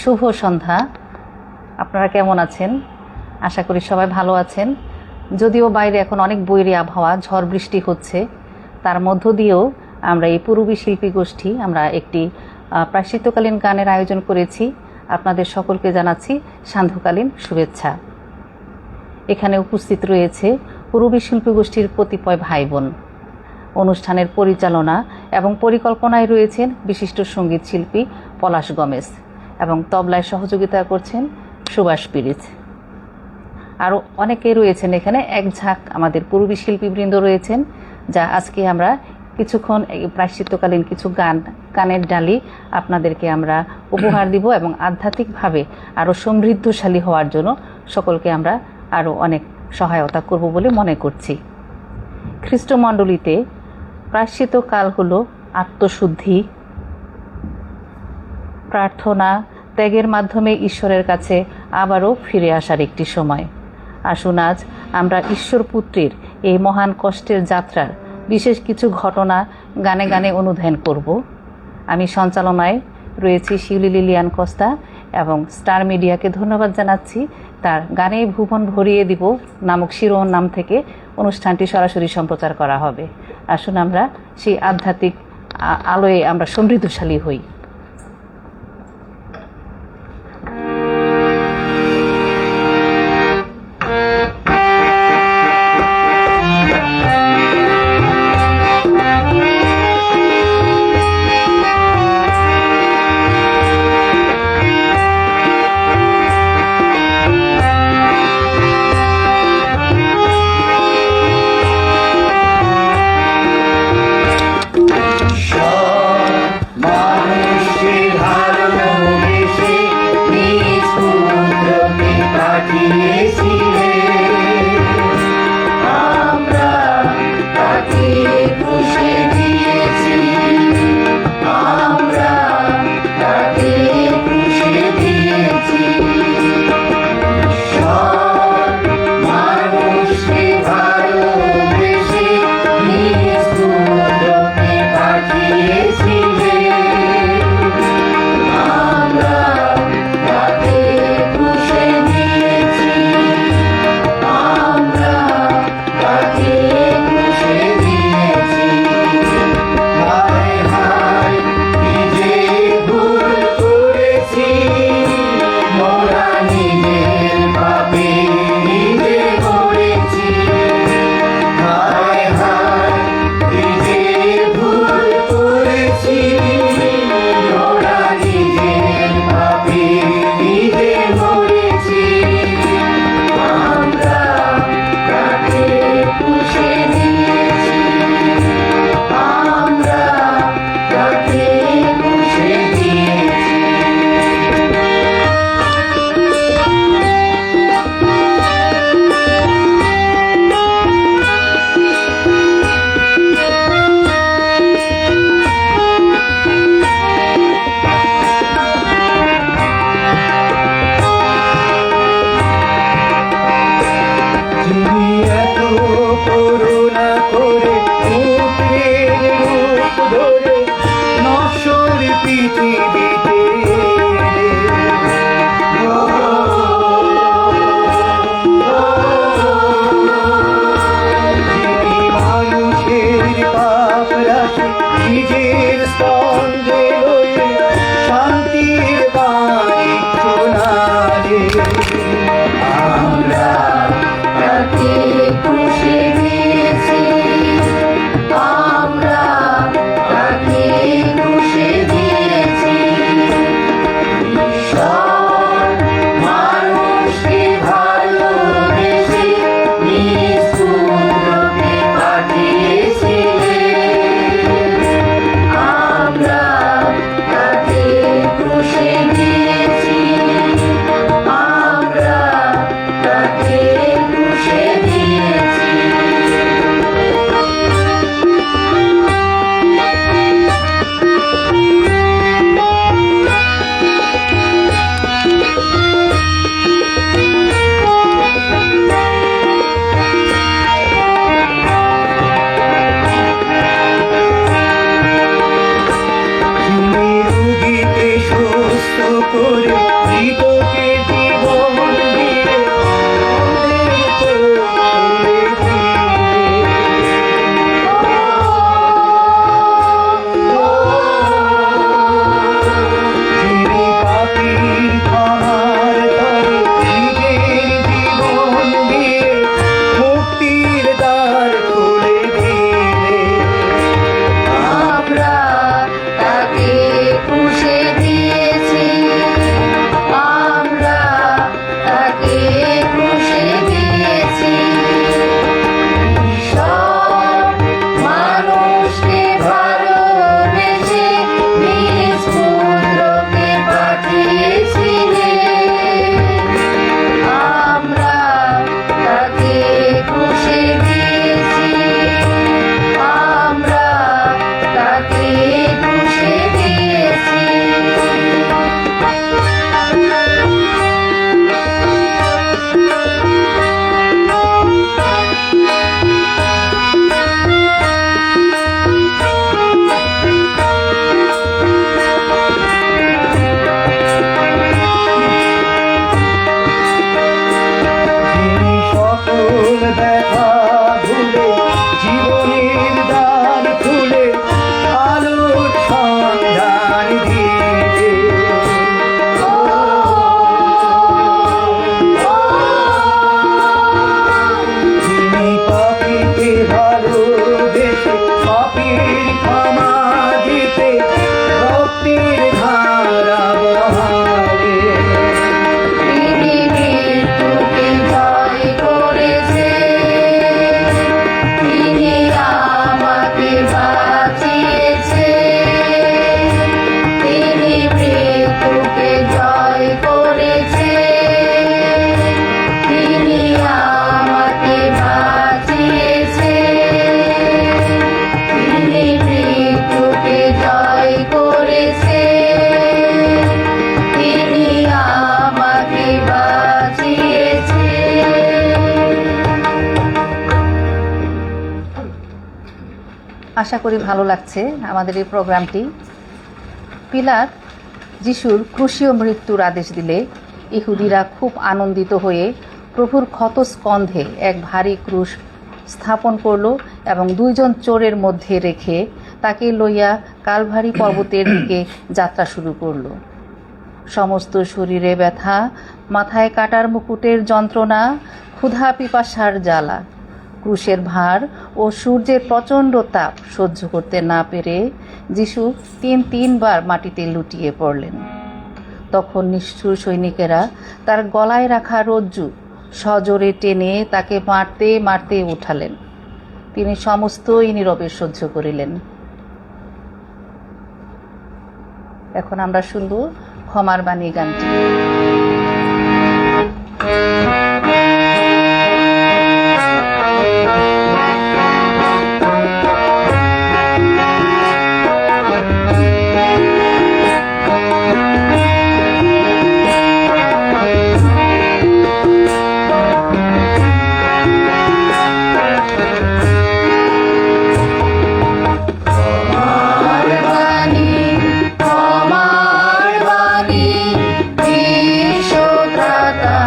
শুভ সন্ধ্যা। আপনারা কেমন আছেন? আশা করি সবাই ভালো আছেন। যদিও বাইরে এখন অনেক বৈরী আবহাওয়া, ঝড় বৃষ্টি হচ্ছে, তার মধ্য দিয়েও আমরা এই পূরবী শিল্পী গোষ্ঠী আমরা একটি প্রায়শ্চিত্তকালীন গানের আয়োজন করেছি। আপনাদের সকলকে জানাচ্ছি সান্ধ্যকালীন শুভেচ্ছা। এখানে উপস্থিত রয়েছে পূরবী শিল্পী গোষ্ঠীর কতিপয় ভাই বোন। অনুষ্ঠানের পরিচালনা এবং পরিকল্পনায় রয়েছেন বিশিষ্ট সঙ্গীত শিল্পী পলাশ গমেজ এবং তবলায় সহযোগিতা করছেন সুভাষ পিরিচ। আরও অনেকে রয়েছেন এখানে, এক ঝাঁক আমাদের পূরবী শিল্পীবৃন্দ রয়েছেন, যা আজকে আমরা কিছুক্ষণ প্রায়শ্চিত্তকালীন কিছু গানের ডালি আপনাদেরকে আমরা উপহার দিব এবং আধ্যাত্মিকভাবে আরও সমৃদ্ধশালী হওয়ার জন্য সকলকে আমরা আরও অনেক সহায়তা করব বলে মনে করছি। খ্রিস্টমণ্ডলীতে প্রায়শ্চিত্তকাল হলো আত্মশুদ্ধি, প্রার্থনা, ত্যাগের মাধ্যমে ঈশ্বরের কাছে আবারও ফিরে আসার একটি সময়। আসুন আজ আমরা ঈশ্বর পুত্রের এই মহান কষ্টের যাত্রার বিশেষ কিছু ঘটনা গানে গানে অনুধ্যান করব। আমি সঞ্চালনায় রয়েছি শিউলি লিলিয়ান কস্তা এবং স্টার মিডিয়াকে ধন্যবাদ জানাচ্ছি। তার গানে ভুবন ভরিয়ে দিব নামক শিরোনাম থেকে অনুষ্ঠানটি সরাসরি সম্প্রচার করা হবে। আসুন আমরা সেই আধ্যাত্মিক আলোয় আমরা সমৃদ্ধশালী হই। Shah, Mahesh. করে হৃদয়কে জীবন দিয়ে অন্ধের চোখ খুলে দিলে। পাখির খামার ধরে নিজের জীবন দিয়ে মুক্তির দ্বার খুলে দিলে। আমরা তাকে পুষে দিয়েছি, আমরা তাকে পুষে দিয়েছি। সব মানুষকে ভালোবেসে নিজ পুত্রকে পাঠিয়েছিলেন। আমরা তাকে পুষে দিয়েছি, আমরা তাকে পুষে দিয়েছি। যিনি সকল ব্যথা ভুলে জীবনের দ্বার খুলে আলোর সন্ধান দিতে। যিনি পাপিকে ভালোবেসে পাপীর ক্ষমা দিতে রক্তের ধারা বহাবে। তিনি মৃত্যুকে জয় করেছেন, তিনি আমাকে বাঁচিয়েছেন। তিনি মৃত্যুকে জয় করেছেন, তিনি আমাকে বাঁচিয়েছেন। তিনি মৃত্যুকে জয় করেছেন, তিনি আমাকে বাঁচিয়েছেন। আশা করি ভালো লাগছে আমাদের এই প্রোগ্রামটি। পিলাত যিশুর ক্রুশীয় মৃত্যুর আদেশ দিলে ইহুদিরা খুব আনন্দিত হয়ে প্রভুর ক্ষতস্কন্ধে এক ভারী ক্রুশ স্থাপন করল এবং দুইজন চোরের মধ্যে রেখে তাকে লইয়া কালভারি পর্বতের দিকে যাত্রা শুরু করল। সমস্ত শরীরে ব্যথা, মাথায় কাটার মুকুটের যন্ত্রণা, ক্ষুধা পিপাসার জ্বালা, ক্রুশের ভার ও সূর্যের প্রচণ্ড তাপ সহ্য করতে না পেরে যিশু তিনবার মাটিতে লুটিয়ে পড়লেন। তখন নিষ্ঠুর সৈনিকেরা তার গলায় রাখা রজ্জু সজোরে টেনে তাকে মারতে মারতে উঠালেন। তিনি সমস্তই নীরবে সহ্য করিলেন। এখন আমরা শুনব ক্ষমার বাণী গানটি। ক্ষমার বাণী, বিশ্বত্রাতা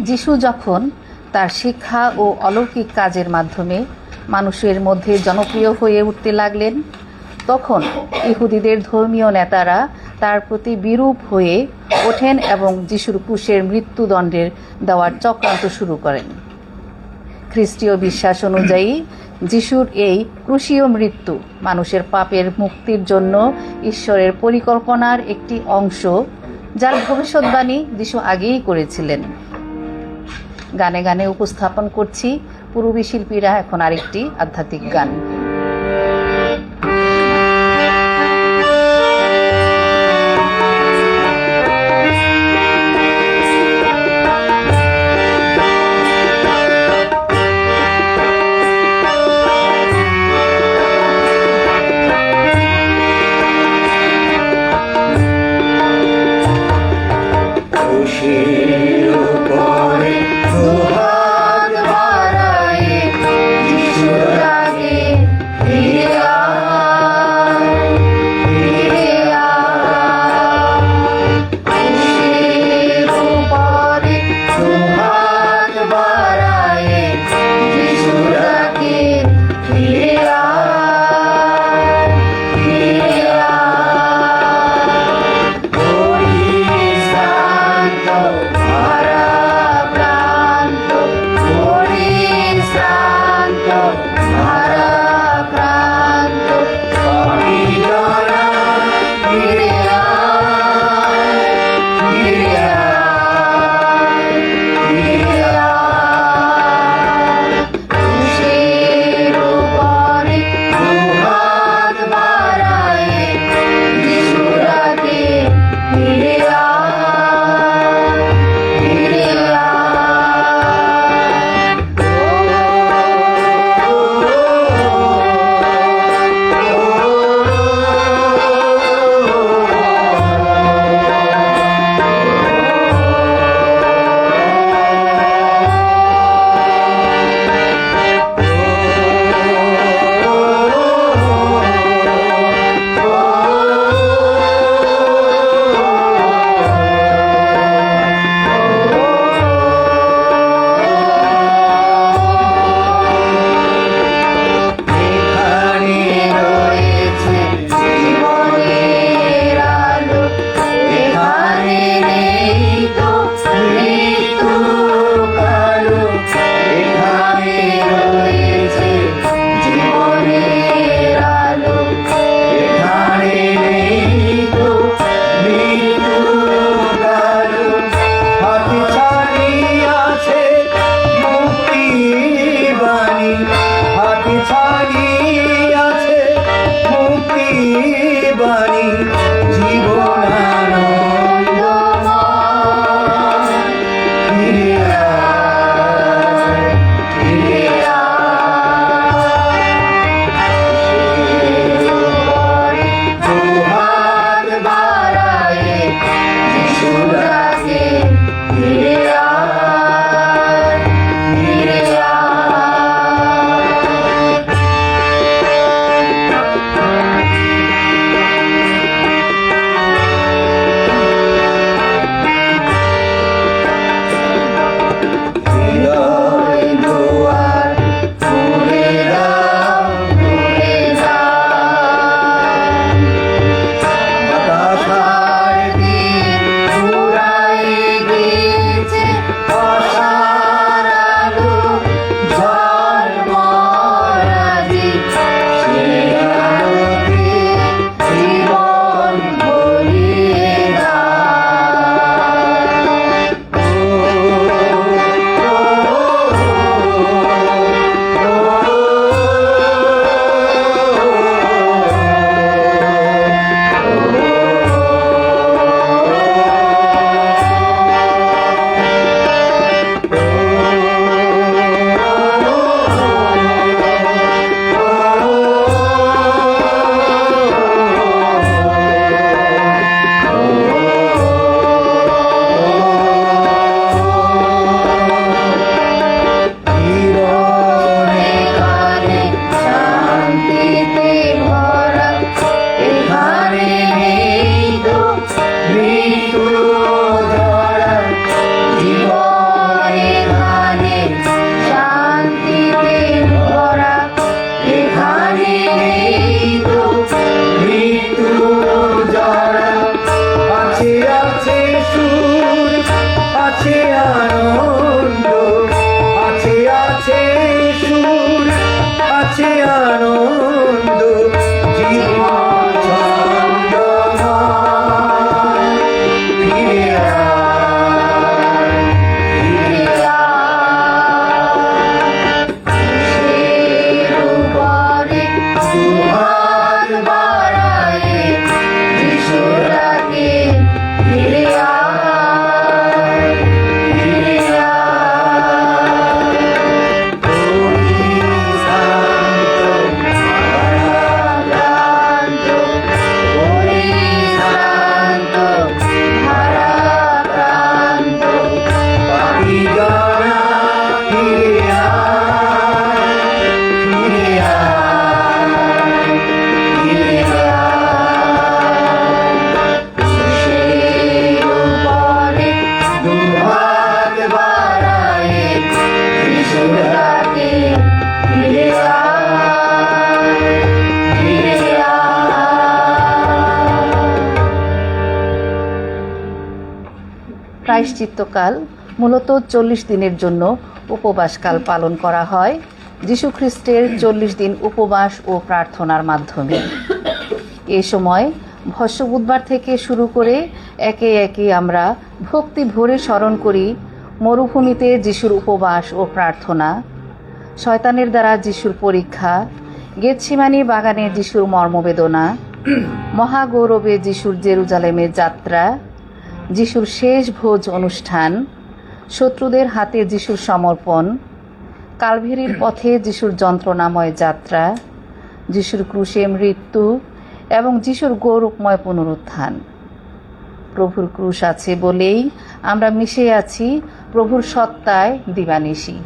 যিশু যখন তার শিক্ষা ও অলৌকিক কাজের মাধ্যমে মানুষের মধ্যে জনপ্রিয় হয়ে উঠতে লাগলেন, তখন ইহুদিদের ধর্মীয় নেতারা তার প্রতি বিরূপ হয়ে ওঠেন এবং যিশুর ক্রুশের মৃত্যুদণ্ডের দেওয়ার চক্রান্ত শুরু করেন। খ্রিস্টীয় বিশ্বাস অনুযায়ী যিশুর এই ক্রুশীয় মৃত্যু মানুষের পাপের মুক্তির জন্য ঈশ্বরের পরিকল্পনার একটি অংশ, যার ভবিষ্যৎবাণী যিশু আগেই করেছিলেন। গানে গানে উপস্থাপন করছি পূর্বী শিল্পীরা এখন আরেকটি আধ্যাত্মিক গান। ক্রুশের উপরে দুহাত বাড়ায়ে যিশুর আগে ফিরে আয়, ফিরে আয়। ক্রুশের উপরে দুহাত বাড়ায়ে যিশুর আগে ফিরে আয়, ফিরে আয়। পরিশ্রান্ত ভরা প্রাণ সুর, আছে আনন্দ, আছে আছে সুর, আছে আনন্দ, জীবন ছন্দময়। ফিরে আয়, ফিরে কিসের উপরে দুহাত বাড়ায়ে যিশু ডাকে, ফিরে আয়, ফিরে আয়। ভারাক্রান্ত, পরিশ্রান্ত, ভারাক্রান্ত, পাপী জনা ফিরে আয়, ফিরে আয়, ফিরে আয়। কিসের উপরে দুহাত বাড়ায়ে যিশু ডাকে, ফিরে আয়, ফিরে আয়। প্রায়শ্চিত্তকাল মূলত 40 দিনের জন্য উপবাসকাল পালন করা হয় যীশু খ্রিস্টের 40 দিন উপবাস ও প্রার্থনার মাধ্যমে। এ সময় ভস্য বুধবার থেকে শুরু করে একে একে আমরা ভক্তি ভরে স্মরণ করি মরুভূমিতে যিশুর উপবাস ও প্রার্থনা, শয়তানের দ্বারা যিশুর পরীক্ষা, গেতসেমানি বাগানে যিশুর মর্মবেদনা, মহাগৌরবে যিশুর জেরুজালেমের যাত্রা, যিশুর শেষ ভোজ অনুষ্ঠান, শত্রুদের হাতে যিশুর সমর্পণ, কালভেরির পথে যিশুর যন্ত্রণাময় যাত্রা, যিশুর ক্রুশে মৃত্যু এবং যিশুর গৌরবময় পুনরুত্থান। প্রভুর ক্রুশ আছে বলেই আমরা মিশে আছি প্রভুর সত্তায় দিবানিশি।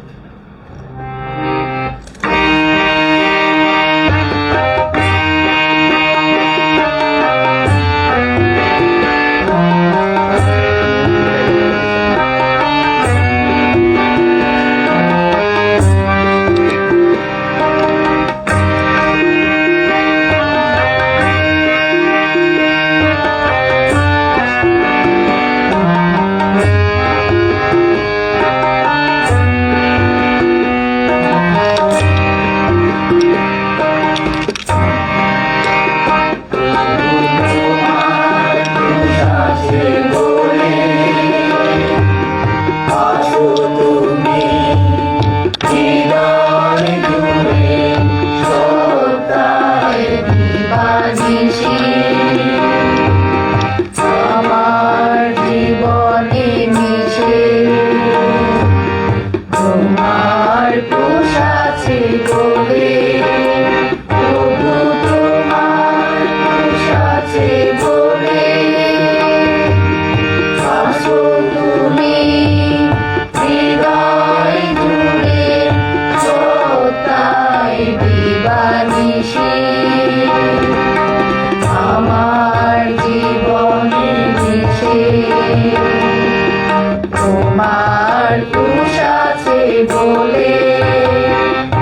আছো তুমি হৃদয় জুড়ে, সত্তায় দিবানিশি আমার জীবনে মিশে, তোমার ক্রুশ আছে বলে, প্রভু তোমার ক্রুশ আছে বলে, আসো তুমি হৃদয় জুড়ে, সত্তায় দিবানিশি আমার জীবনে মিশে, তোমার ক্রুশ আছে বলে,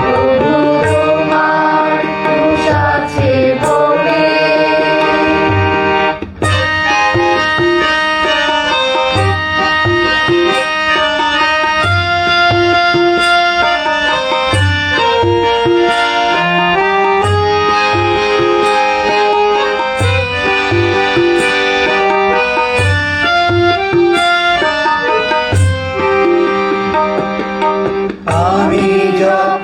প্রভু তোমার ক্রুশ আছে বলে। আমি যখন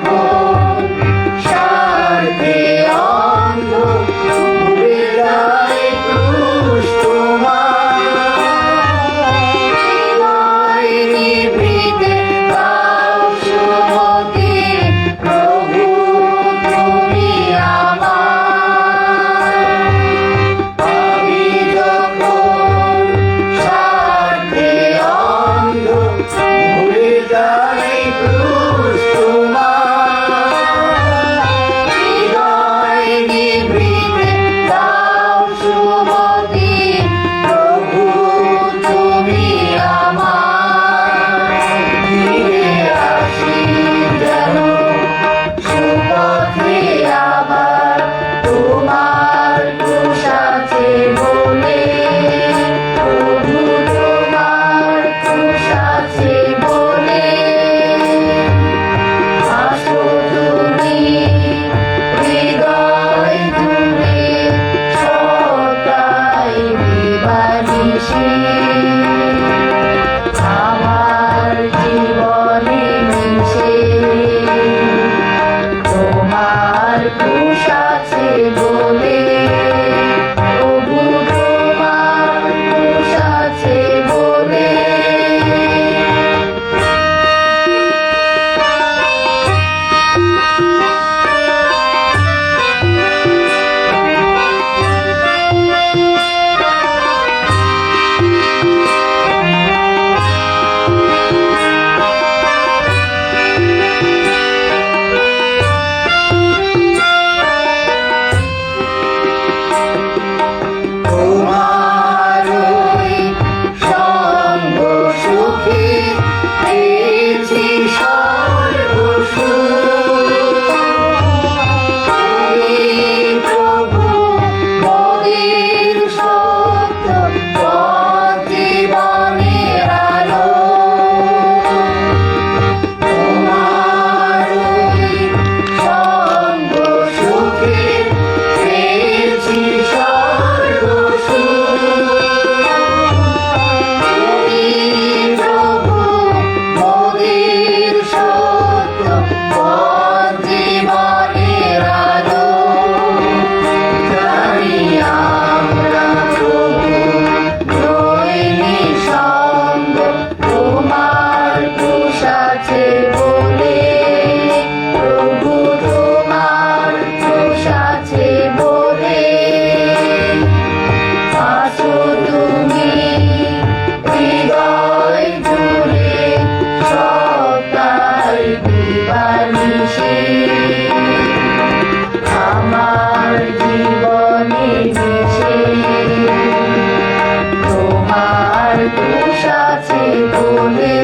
আছে বলে,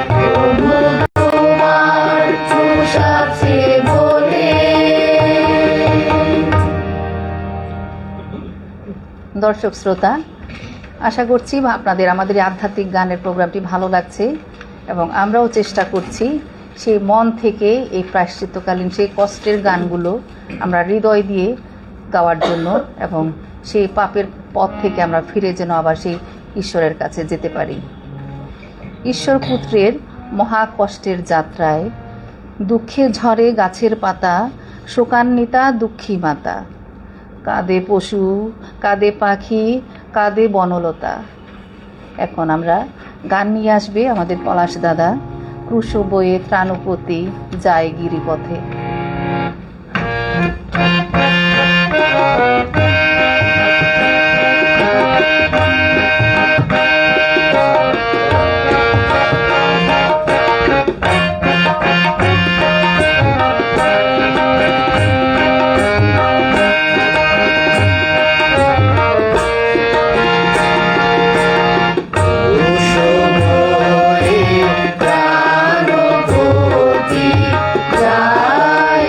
প্রভু তোমার ক্রুশ আছে বলে। দর্শক শ্রোতা, আশা করছি আপনাদের আমাদের এই আধ্যাত্মিক গানের প্রোগ্রামটি ভালো লাগছে এবং আমরাও চেষ্টা করছি সেই মন থেকে এই প্রায়শ্চিত্তকালীন সেই কষ্টের গানগুলো আমরা হৃদয় দিয়ে গাওয়ার জন্য এবং সেই পাপের পথ থেকে আমরা ফিরে যেন আবার সেই ঈশ্বরের কাছে যেতে পারি। ঈশ্বর পুত্রের মহা কষ্টের যাত্রায় দুঃখে ঝরে গাছের পাতা, শোকান্বিতা দুঃখী মাতা। কাঁদে পশু, কাঁদে পাখি, কাঁদে বনলতা। এখন আমরা গান নিয়ে আসবে আমাদের পলাশ দাদা, ক্রুশ বয়ে ত্রাণপতি যায় গিরিপথে। প্রাণপতি যায়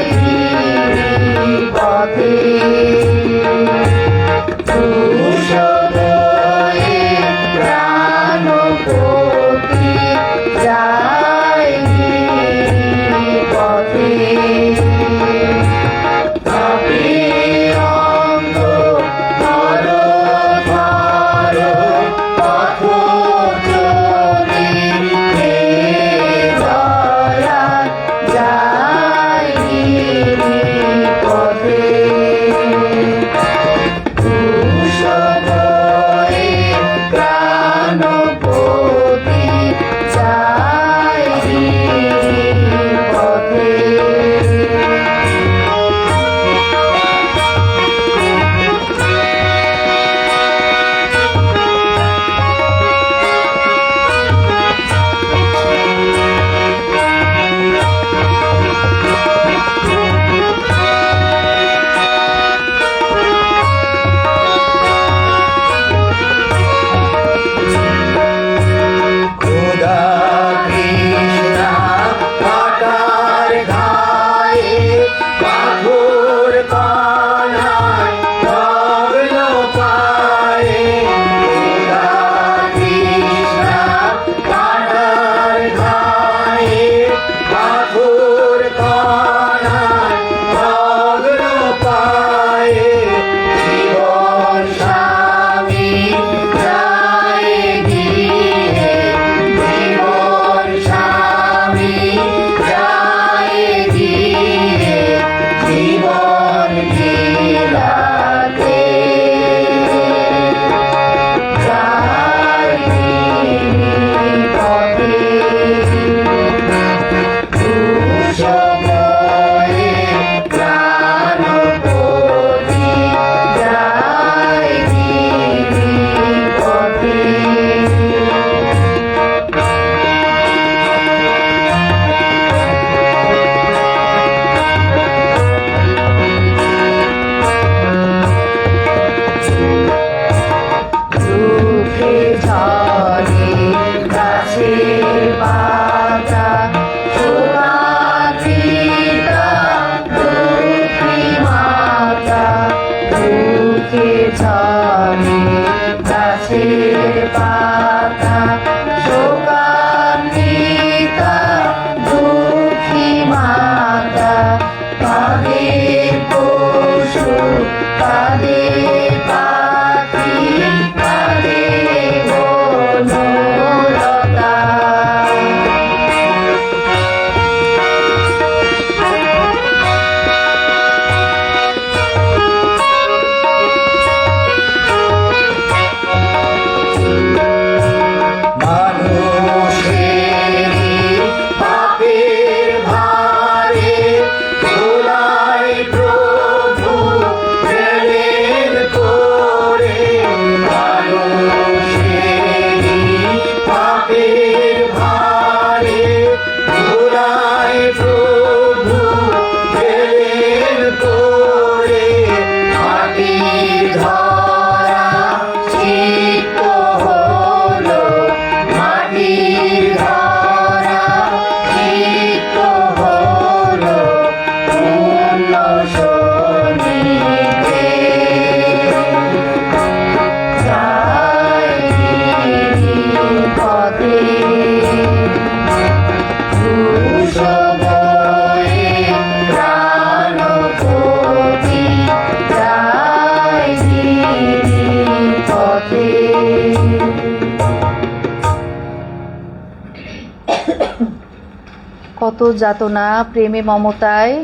কত যাতনা প্রেমে মমতায়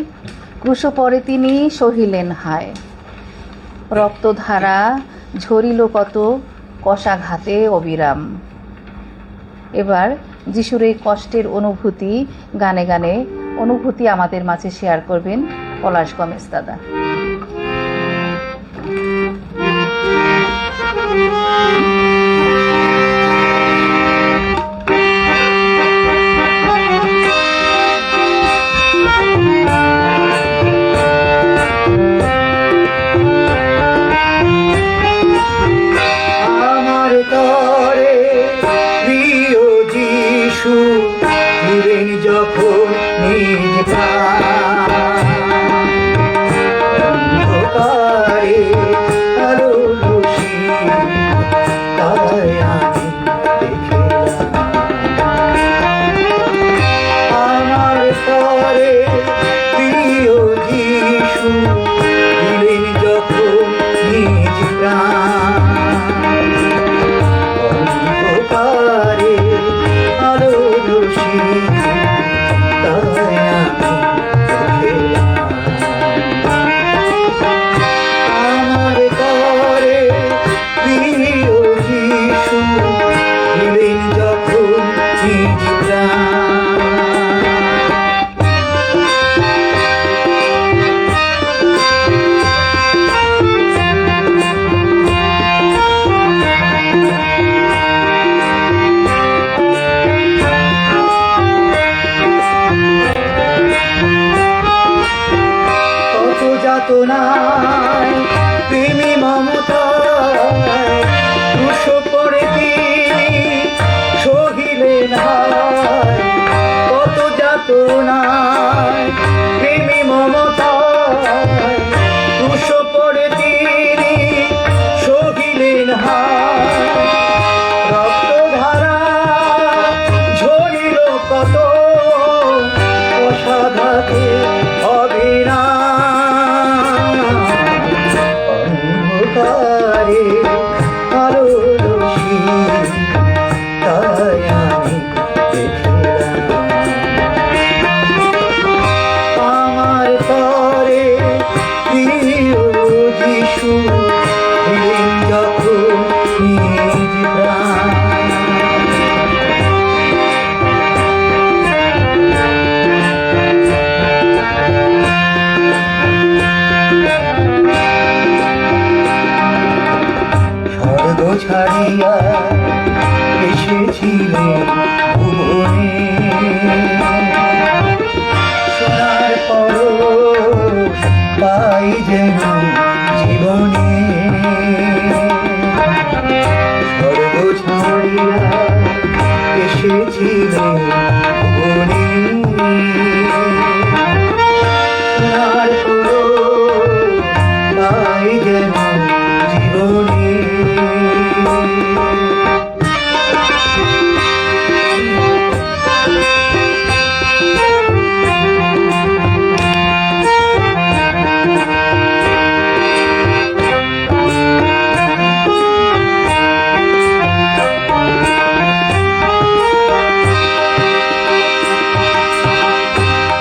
ক্রুশ পরে তিনি সহিলেন হায়। রক্তধারা ঝরিল কত কষাঘাতে অবিরাম। এবার যিশুর এই কষ্টের অনুভূতি গানে গানে অনুভূতি আমাদের মাঝে শেয়ার করবেন পলাশ গমেজ দাদা। আমার তরে প্রিয় যিশু দিলেন যখন নিজ প্রাণ, অন্ধকারে আলো রশ্মি তাই আমি দেখলাম। আমার তরে প্রিয় যিশু দিলেন যখন নিজ প্রাণ, অন্ধকারে আলো রশ্মি তাই আমি দেখলাম। আমার তরে প্রিয় যিশু দিলেন যখন নিজ প্রাণ। কত যাতনায় প্রেমী মমতায় ক্রুশ পরে তিনি সহিলেন হায়। কত যাতনায় প্রেমী মমতায় ক্রুশ পরে তিনি সহিলেন হায়। রক্তধারা ঝরিল কত অসাধাতে অবিরাম। অন্ধকারে আলো রশ্মি তাই আমি দেখলাম। আমার তরে প্রিয় যিশু দিলেন যখন নিজ প্রাণ। স্বর্গ ছাড়িয়া এসেছিলেন ভুবনে, সোনার পরশ পাই যেন জীবনে। স্বর্গ ছাড়িয়া এসেছিলেন ভুবনে, সোনার পরশ পাই যেন জীবনে।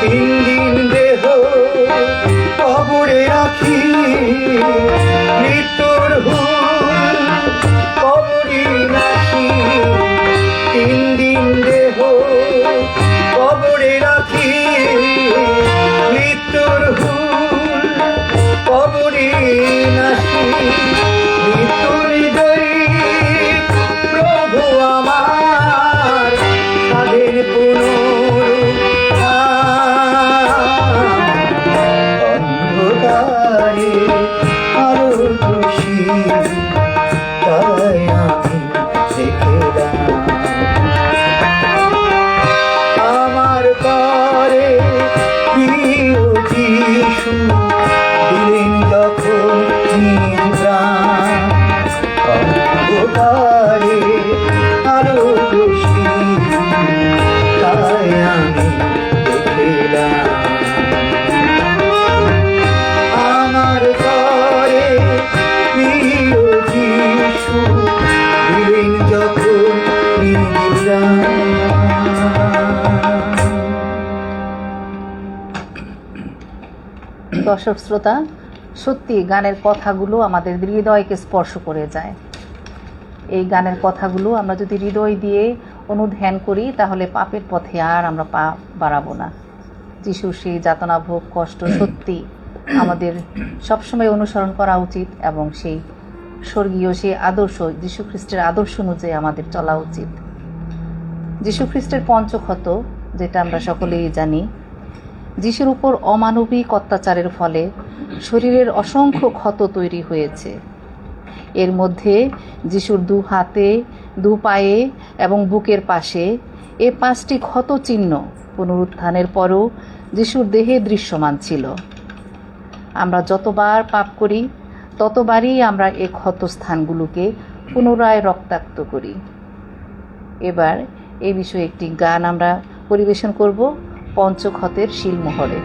তিন দিন দেহ কবরে রাখি মৃত্যুর হুল কবরে রাখি। তিন দিন দেহ কবরে রাখি মৃত্যুর হুল কবরে রাখি। মৃত্যুর জয়ী প্রভু আমার সাধের অন্ধকারে আলো রশ্মি তাই আমি দেখলাম। আমার তরে প্রিয় যিশু দিলেন যখন নিজ প্রাণ। অন্ধকারে আলো রশ্মি তাই আমি দেখলাম। আমার তরে প্রিয় যিশু দিলেন যখন নিজ প্রাণ। দর্শক শ্রোতা, সত্যি গানের কথাগুলো আমাদের হৃদয়কে স্পর্শ করে যায়। এই গানের কথাগুলো আমরা যদি হৃদয় দিয়ে অনুধ্যান করি তাহলে পাপের পথে আর আমরা পা বাড়াবো না। যিশুর সেই যাতনা ভোগ কষ্ট সত্যি আমাদের সবসময় অনুসরণ করা উচিত এবং সেই স্বর্গীয় সেই আদর্শ যীশু খ্রিস্টের আদর্শ অনুযায়ী আমাদের চলা উচিত। যীশু খ্রিস্টের পঞ্চক্ষত, যেটা আমরা সকলেই জানি, যিশুর উপর অমানবিক অত্যাচারের ফলে শরীরের অসংখ্য ক্ষত তৈরি হয়েছে। এর মধ্যে যিশুর 2 হাতে, 2 পায়ে এবং বুকের পাশে এ 5টি ক্ষত চিহ্ন পুনরুত্থানের পরও যিশুর দেহে দৃশ্যমান ছিল। আমরা যতবার পাপ করি ততবারই আমরা এই ক্ষত স্থানগুলোকে পুনরায় রক্তাক্ত করি। এবার এই বিষয়ে একটি গান আমরা পরিবেশন করব, পঞ্চক্ষতের শিলমোহরে।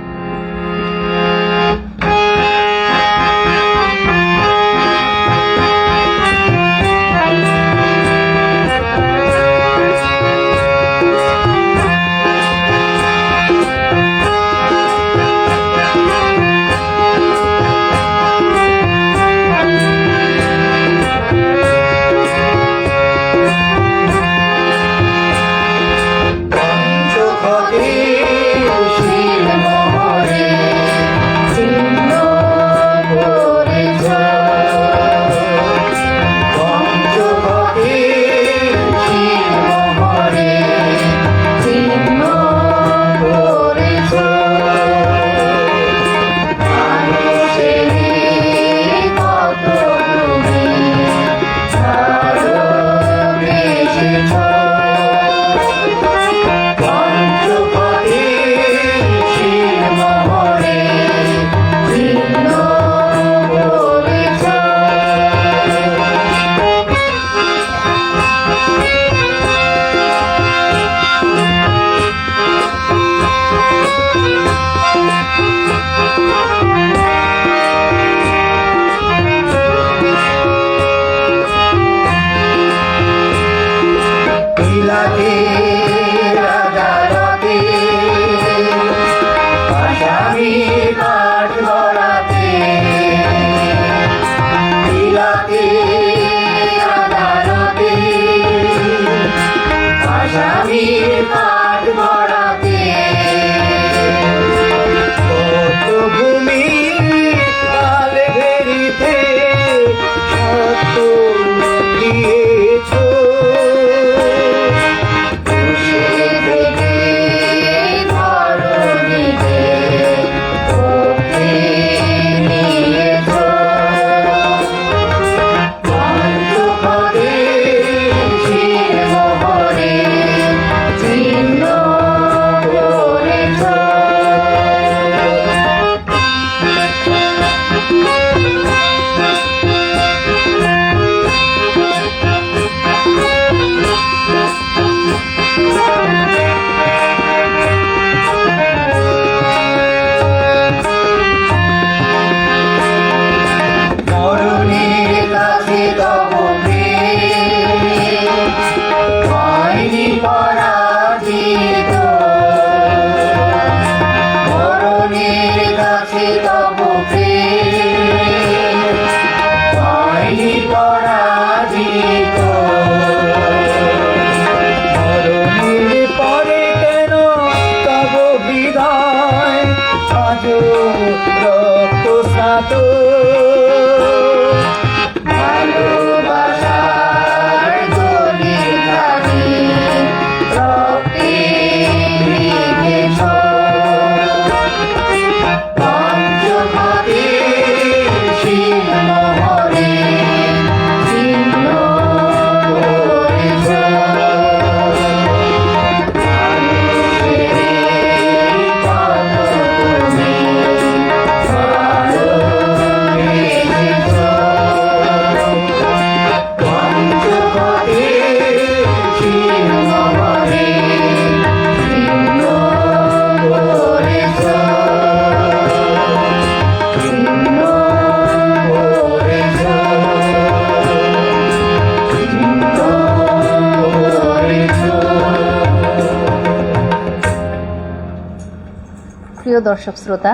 প্রিয় দর্শক শ্রোতা,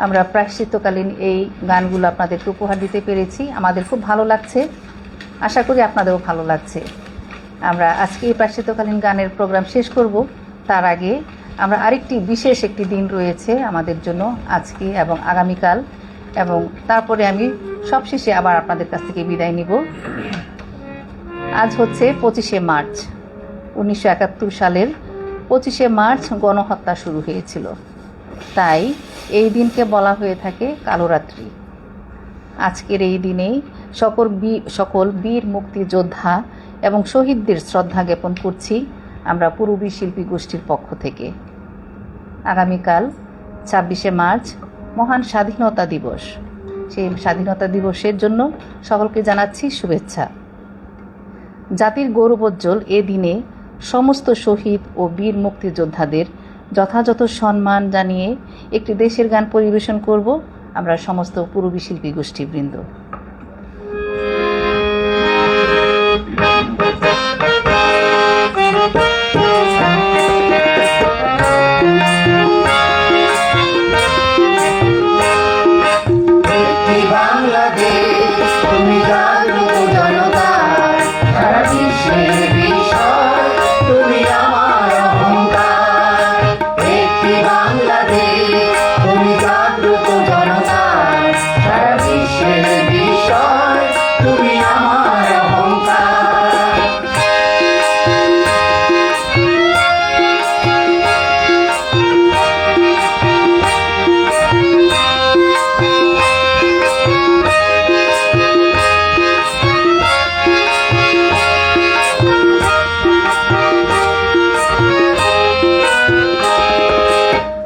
আমরা প্রায়শ্চিত্তকালীন এই গানগুলো আপনাদেরকে উপহার দিতে পেরেছি। আমাদের খুব ভালো লাগছে, আশা করি আপনাদেরও ভালো লাগছে। আমরা আজকে এই প্রায়শ্চিত্তকালীন গানের প্রোগ্রাম শেষ করব। তার আগে আমরা আরেকটি বিশেষ একটি দিন রয়েছে আমাদের জন্য, আজকে এবং আগামীকাল, এবং তারপরে আমি সবশেষে আবার আপনাদের কাছ থেকে বিদায় নিব। আজ হচ্ছে 25শে মার্চ। 1971 সালের 25শে মার্চ গণহত্যা শুরু হয়েছিল, তাই এই দিনকে বলা হয়ে থাকে কালোরাত্রি। আজকের এই দিনেই সকল বীর মুক্তিযোদ্ধা এবং শহীদদের শ্রদ্ধা জ্ঞাপন করছি আমরা পূরবী শিল্পী গোষ্ঠীর পক্ষ থেকে। আগামীকাল 26শে মার্চ মহান স্বাধীনতা দিবস। সেই স্বাধীনতা দিবসের জন্য সকলকে জানাচ্ছি শুভেচ্ছা। জাতির গৌরবোজ্জ্বল এ দিনে সমস্ত শহীদ ও বীর মুক্তিযোদ্ধাদের যথাযথ সম্মান জানিয়ে একটি দেশের গান পরিবেশন করব আমরা সমস্ত পূরবী শিল্পী গোষ্ঠীবৃন্দ। বাংলাদেশ তুমি জাগ্রত জনতা, সারা বিশ্বের বিষয় তুমি আমার অহংকার। একটি বাংলাদেশ তুমি জাগ্রত জনতা, সারা বিশ্বের বিষয় তুমি আমার অহংকার।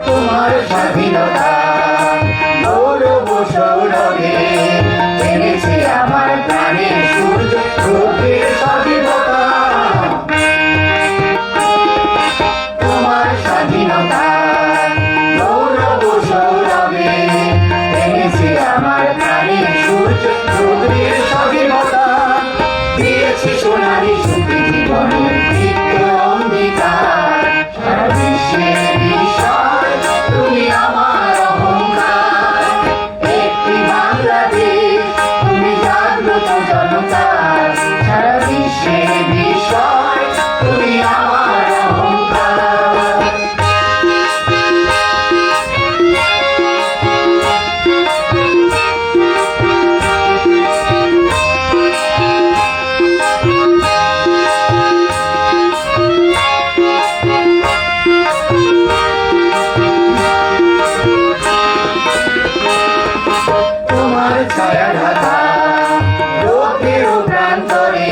তোমার স্বাধীনতা গৌরব সৌরভে এনেছে আমার প্রাণের সূর্য রূপের স্বাধীনতা। তোমার স্বাধীনতা গৌরব সৌরভে এনেছে আমার প্রাণের সূর্য রূপের স্বাধীনতা। দিয়েছি সোনালি সুখী জীবনের দীপ্ত অঙ্গীকার, সারা বিশ্বের বিষয় তুমি আমার অহংকার। একটি বাংলাদেশ তুমি জাগ্রত জনতা, সারা বিশ্বের বিষয় তুমি আমার অহংকার। তোমার ছায়া ঢাকা লোকের প্রান্তরে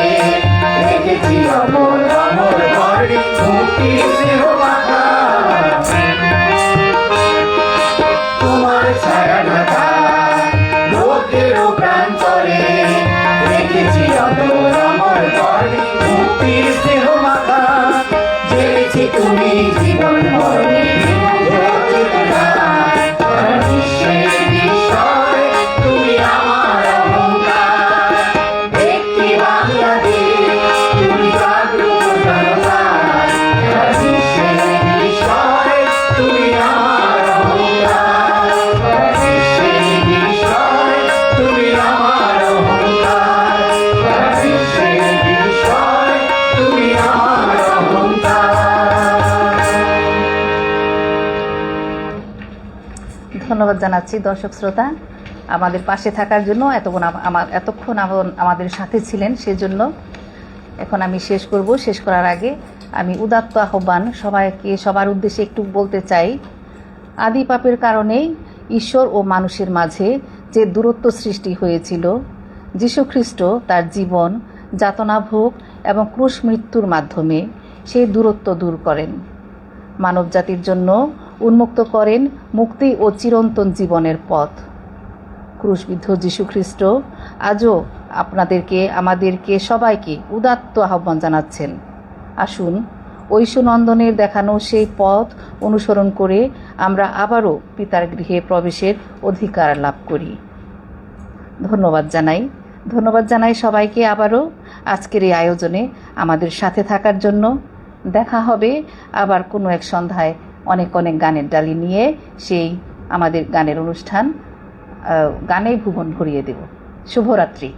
রেখেছি অমর অমর বর্ণে মুক্তির স্নেহ মাথা। তোমার ছায়া ঢাকা লোকের প্রান্তরে রেখেছি অমর অমর বর্ণে মুক্তির স্নেহ মাথা। জেনেছি তুমি জীবন মরণে বিশ্বের বিষয় তুমি আমার অহংকার। একটি বাংলাদেশ তুমি জাগ্রত জনতা, সারা বিশ্বের বিষয় তুমি আমার অহংকার। সারা বিশ্বের বিষয় তুমি আমার অহংকার। সারা বিশ্বের বিষয় তুমি আমার অহংকার। ধন্যবাদ জানাচ্ছি দর্শক শ্রোতা, আমাদের পাশে থাকার জন্য, এতক্ষণ আমাদের সাথে ছিলেন সেজন্য। এখন আমি শেষ করব। শেষ করার আগে আমি উদাত্ত আহ্বান সবার উদ্দেশ্যে একটু বলতে চাই। আদি পাপের কারণে ঈশ্বর ও মানুষের মাঝে যে দূরত্ব সৃষ্টি হয়েছিল, যীশুখ্রিস্ট তার জীবন, যাতনা ভোগ এবং ক্রুশ মৃত্যুর মাধ্যমে সেই দূরত্ব দূর করেন, মানবজাতির জন্য উন্মুক্ত করেন মুক্তি ও চিরন্তন জীবনের পথ। ক্রুশবিদ্ধ যীশুখ্রিস্ট আজও আমাদেরকে সবাইকে উদাত্ত আহ্বান জানাচ্ছেন। আসুন ঐশ্বনন্দনের দেখানো সেই পথ অনুসরণ করে আমরা আবারও পিতার গৃহে প্রবেশের অধিকার লাভ করি। ধন্যবাদ জানাই সবাইকে আবারও আজকের এই আয়োজনে আমাদের সাথে থাকার জন্য। দেখা হবে আবার কোনো এক সন্ধ্যায় অনেক অনেক গানের ডালি নিয়ে সেই আমাদের গানের অনুষ্ঠান গানেই ভুবন ভরিয়ে দেব। শুভরাত্রি।